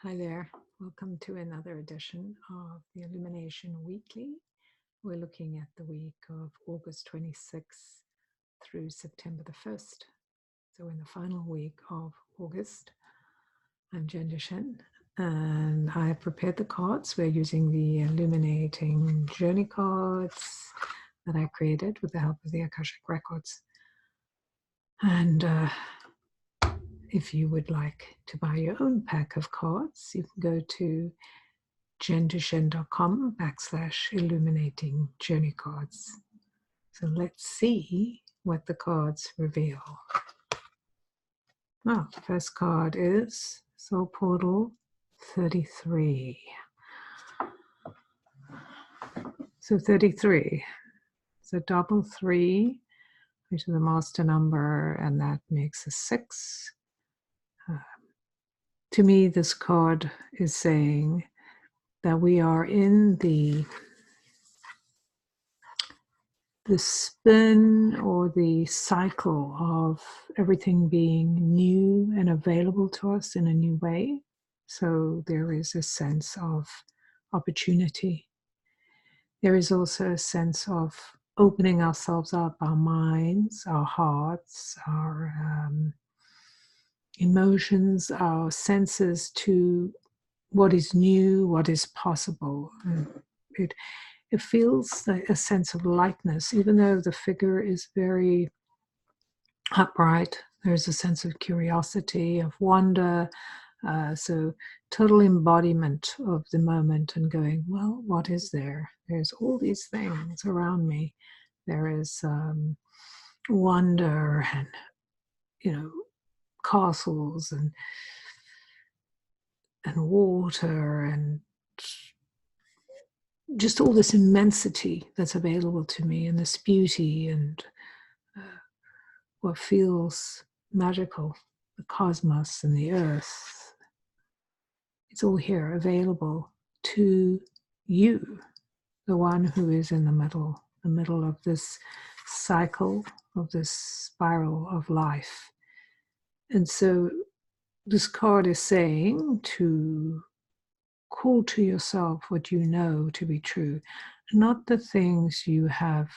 Hi there. Welcome to another edition of the Illumination Weekly. We're looking at the week of August 26th through September the 1st. So in the final week of August, I'm Duchene, and I have prepared the cards. We're using the Illuminating Journey Cards that I created with the help of the Akashic Records. And if you would like to buy your own pack of cards, you can go to jenduchene.com/illuminating journey cards. So let's see what the cards reveal. Well, the first card is Soul Portal 33. So 33. It's a double 3, which is the master number, and that makes a 6. To me, this card is saying that we are in the spin or the cycle of everything being new and available to us in a new way. So there is a sense of opportunity. There is also a sense of opening ourselves up, our minds, our hearts, our emotions, our senses to what is new, what is possible. It feels like a sense of lightness, even though the figure is very upright. There's a sense of curiosity, of wonder. So total embodiment of the moment and going, well, what is there? There's all these things around me. There is wonder and, castles and water and just all this immensity that's available to me, and this beauty and what feels magical, the cosmos and the earth. It's all here available to you, the one who is in the middle of this cycle, of this spiral of life. And so this card is saying to call to yourself what you know to be true, not the things you have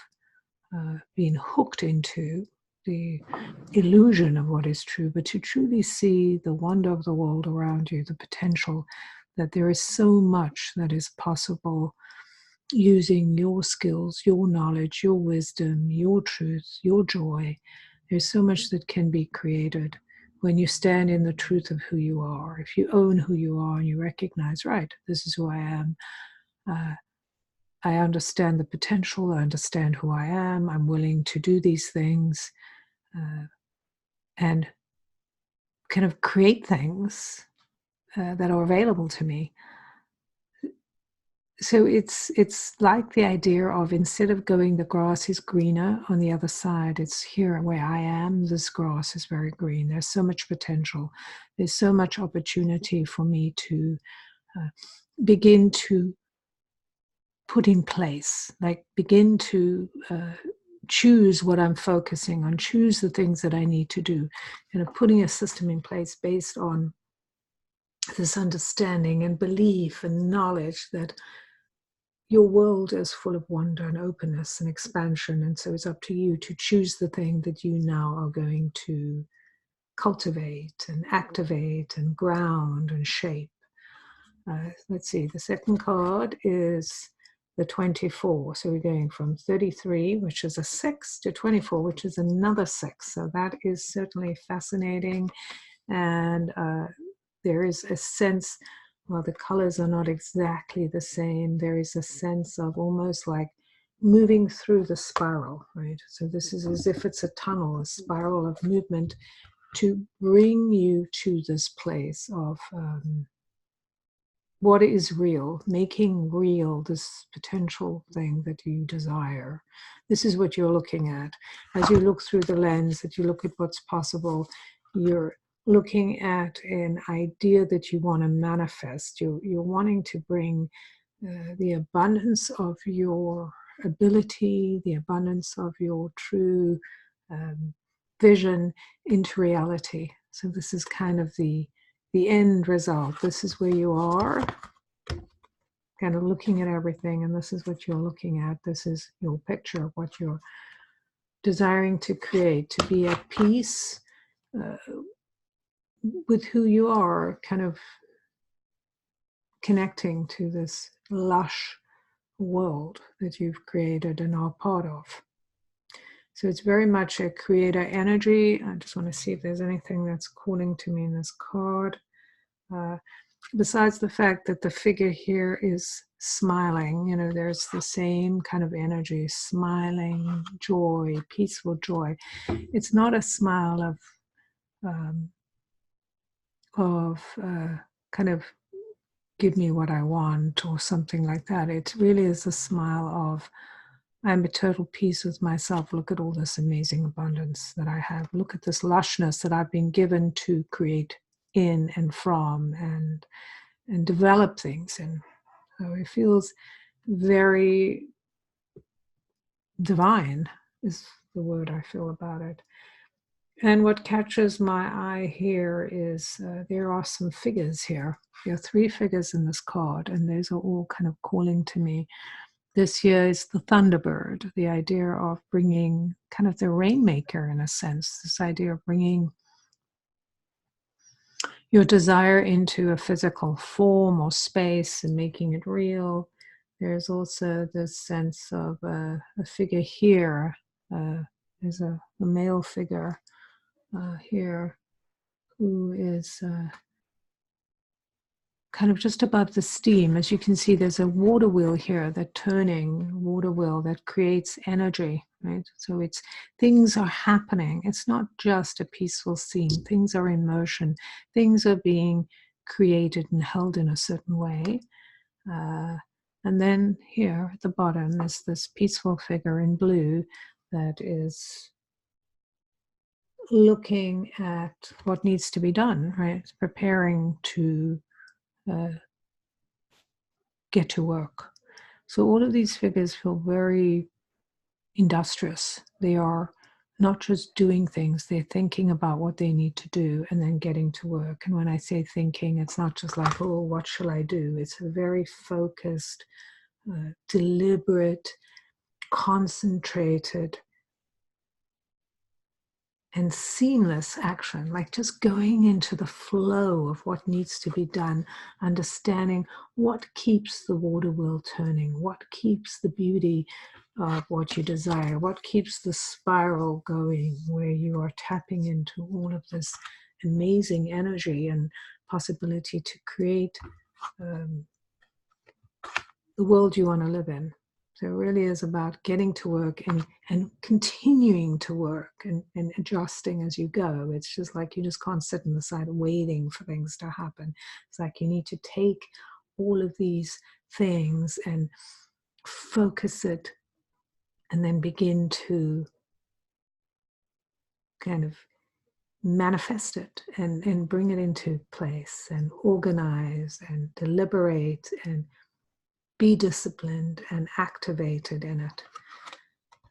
been hooked into, the illusion of what is true, but to truly see the wonder of the world around you, the potential that there is so much that is possible using your skills, your knowledge, your wisdom, your truth, your joy. There's so much that can be created when you stand in the truth of who you are. If you own who you are and you recognize, right, this is who I am. I understand the potential. I understand who I am. I'm willing to do these things and kind of create things that are available to me. So it's like the idea of, instead of going, the grass is greener on the other side, it's here where I am, this grass is very green. There's so much potential. There's so much opportunity for me to begin to put in place, like begin to choose what I'm focusing on, choose the things that I need to do, putting a system in place based on this understanding and belief and knowledge that your world is full of wonder and openness and expansion. And so it's up to you to choose the thing that you now are going to cultivate and activate and ground and shape. Let's see, the second card is the 24. So we're going from 33, which is a 6, to 24, which is another 6. So that is certainly fascinating. And there is a sense, while the colors are not exactly the same, there is a sense of almost like moving through the spiral, right? So this is as if it's a tunnel, a spiral of movement to bring you to this place of what is real, making real this potential thing that you desire. This is what you're looking at. As you look through the lens, that you look at what's possible, you're looking at an idea that you want to manifest. You're wanting to bring the abundance of your ability, the abundance of your true vision into reality. So this is kind of the the end result. This is where you are, kind of looking at everything, and this is what you're looking at. This is your picture of what you're desiring to create, to be at peace with who you are, kind of connecting to this lush world that you've created and are part of. So it's very much a creator energy. I just want to see if there's anything that's calling to me in this card. Besides the fact that the figure here is smiling, you know, there's the same kind of energy, smiling, joy, peaceful joy. It's not a smile of kind of give me what I want or something like that. It really is a smile of I'm at total peace with myself. Look at all this amazing abundance that I have. Look at this lushness that I've been given to create in and from and develop things in. So it feels very divine is the word I feel about it. And what catches my eye here is there are some figures here. There are 3 figures in this card, and those are all kind of calling to me. This here is the Thunderbird, the idea of bringing kind of the rainmaker in a sense, this idea of bringing your desire into a physical form or space and making it real. There's also this sense of a figure here. There's a male figure here who is kind of just above the steam. As you can see, there's a water wheel here, that turning water wheel that creates energy, right? So it's things are happening. It's not just a peaceful scene. Things are in motion. Things are being created and held in a certain way. And then here at the bottom is this peaceful figure in blue that is looking at what needs to be done, right? It's preparing to get to work. So all of these figures feel very industrious. They are not just doing things, they're thinking about what they need to do and then getting to work. And when I say thinking, it's not just like, oh, what shall I do? It's a very focused, deliberate, concentrated, and seamless action, like just going into the flow of what needs to be done, understanding what keeps the water wheel turning, what keeps the beauty of what you desire, what keeps the spiral going, where you are tapping into all of this amazing energy and possibility to create the world you want to live in. So it really is about getting to work and continuing to work and adjusting as you go. It's just like you just can't sit on the side waiting for things to happen. It's like you need to take all of these things and focus it and then begin to kind of manifest it and bring it into place and organize and deliberate and be disciplined and activated in it.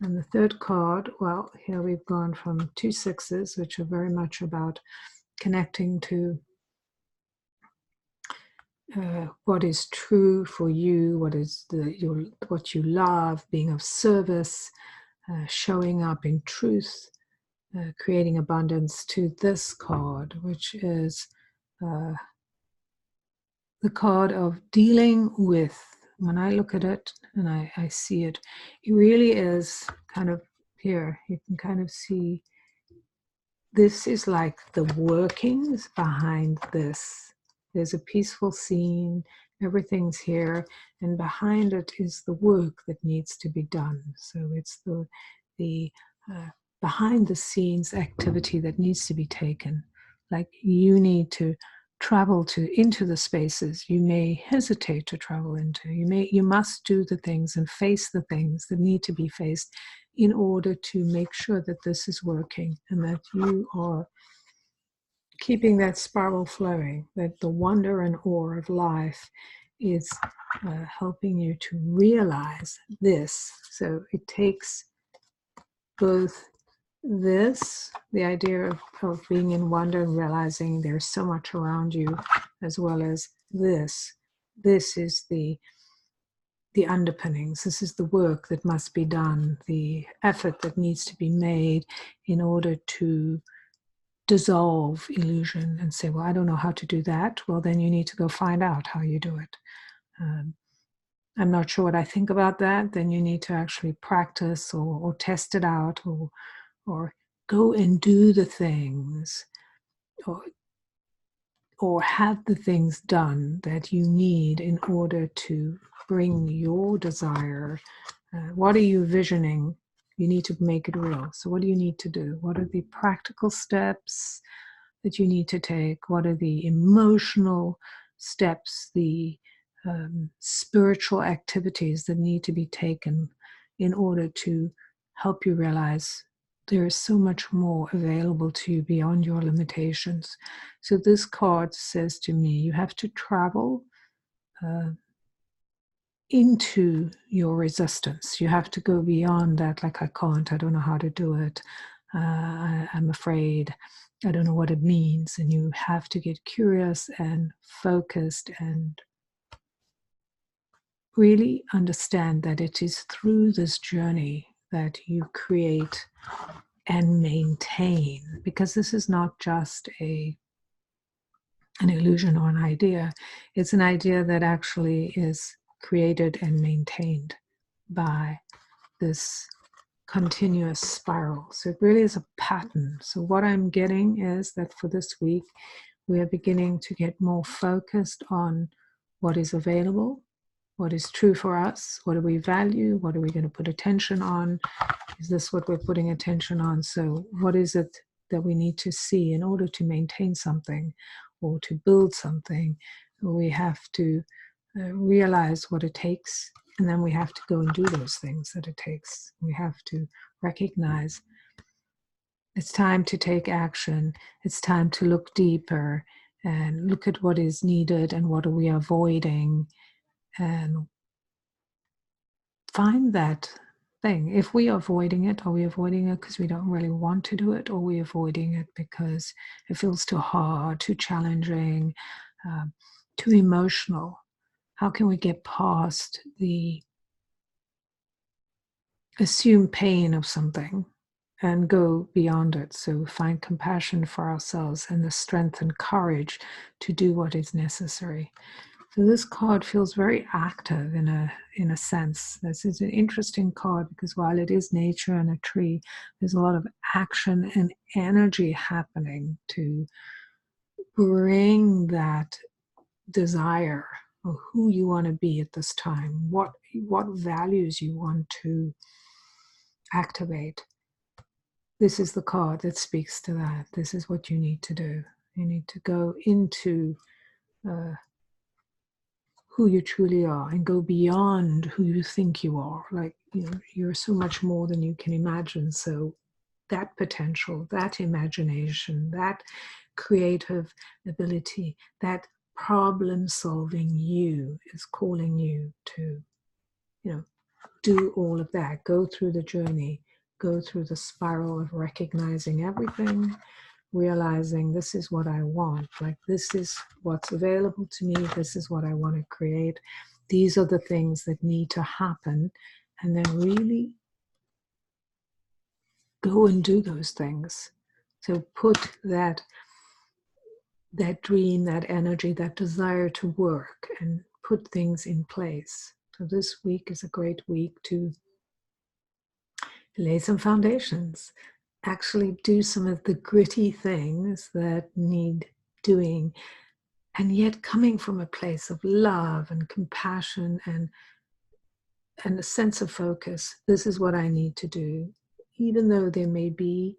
And the third card, well, here we've gone from 2 6s, which are very much about connecting to what is true for you, what is what you love, being of service, showing up in truth, creating abundance, to this card, which is the card of dealing with. When I look at it and I see it, it really is kind of here. You can kind of see this is like the workings behind this. There's a peaceful scene, everything's here, and behind it is the work that needs to be done. So it's the behind the scenes activity that needs to be taken. Like you need to travel into the spaces you may hesitate to travel into. You must do the things and face the things that need to be faced in order to make sure that this is working and that you are keeping that spiral flowing, that the wonder and awe of life is helping you to realize this. So it takes both this, the idea of being in wonder and realizing there's so much around you, as well as this is the underpinnings. This is the work that must be done, the effort that needs to be made in order to dissolve illusion and say, well, I don't know how to do that. Well, then you need to go find out how you do it. I'm not sure what I think about that. Then you need to actually practice or test it out or go and do the things or have the things done that you need in order to bring your desire. What are you visioning? You need to make it real. So what do you need to do? What are the practical steps that you need to take? What are the emotional steps, the spiritual activities that need to be taken in order to help you realize there is so much more available to you beyond your limitations? So this card says to me, you have to travel into your resistance. You have to go beyond that, like, I can't, I don't know how to do it, I'm afraid, I don't know what it means. And you have to get curious and focused and really understand that it is through this journey that you create and maintain, because this is not just an illusion or an idea. It's an idea that actually is created and maintained by this continuous spiral. So it really is a pattern. So what I'm getting is that for this week, we are beginning to get more focused on what is available, what is true for us, what do we value, what are we going to put attention on, is this what we're putting attention on? So what is it that we need to see in order to maintain something or to build something? We have to realize what it takes, and then we have to go and do those things that it takes. We have to recognize it's time to take action. It's time to look deeper and look at what is needed and what are we avoiding, and find that thing. If we are avoiding it, are we avoiding it because we don't really want to do it, or are we avoiding it because it feels too hard, too challenging, too emotional? How can we get past the assumed pain of something and go beyond it? So find compassion for ourselves and the strength and courage to do what is necessary. So this card feels very active in a sense. This is an interesting card because while it is nature and a tree, there's a lot of action and energy happening to bring that desire of who you want to be at this time, what values you want to activate. This is the card that speaks to that. This is what you need to do. You need to go into who you truly are and go beyond who you think you are. Like, you're so much more than you can imagine. So that potential, that imagination, that creative ability, that problem solving you is calling you to, do all of that. Go through the journey, go through the spiral of recognizing everything, realizing this is what I want, like this is what's available to me, this is what I want to create, these are the things that need to happen, and then really go and do those things. So put that dream, that energy, that desire to work and put things in place. So this week is a great week to lay some foundations, actually do some of the gritty things that need doing, and yet coming from a place of love and compassion and a sense of focus. This is what I need to do. Even though there may be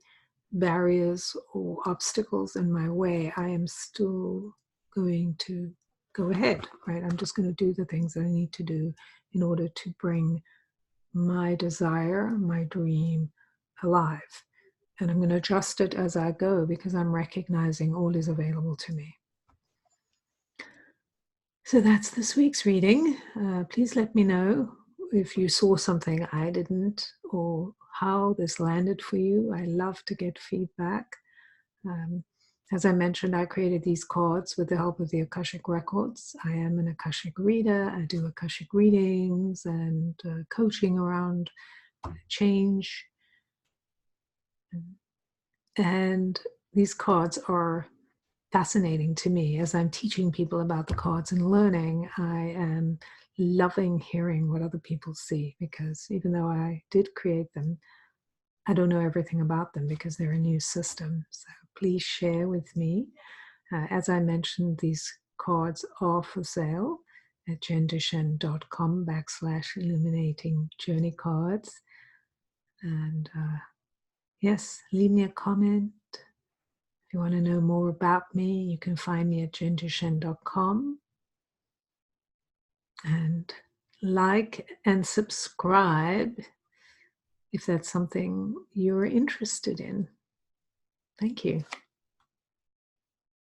barriers or obstacles in my way, I am still going to go ahead, right? I'm just going to do the things that I need to do in order to bring my desire, my dream alive. And I'm going to adjust it as I go because I'm recognizing all is available to me. So that's this week's reading. Please let me know if you saw something I didn't, or how this landed for you. I love to get feedback. As I mentioned, I created these cards with the help of the Akashic Records. I am an Akashic reader. I do Akashic readings and coaching around change. And these cards are fascinating to me. As I'm teaching people about the cards and learning, I am loving hearing what other people see, because even though I did create them, I don't know everything about them because they're a new system. So please share with me. As I mentioned, these cards are for sale at jenduchene.com/illuminating journey cards. And yes, leave me a comment. If you want to know more about me, you can find me at jenduchene.com. And like and subscribe if that's something you're interested in. Thank you.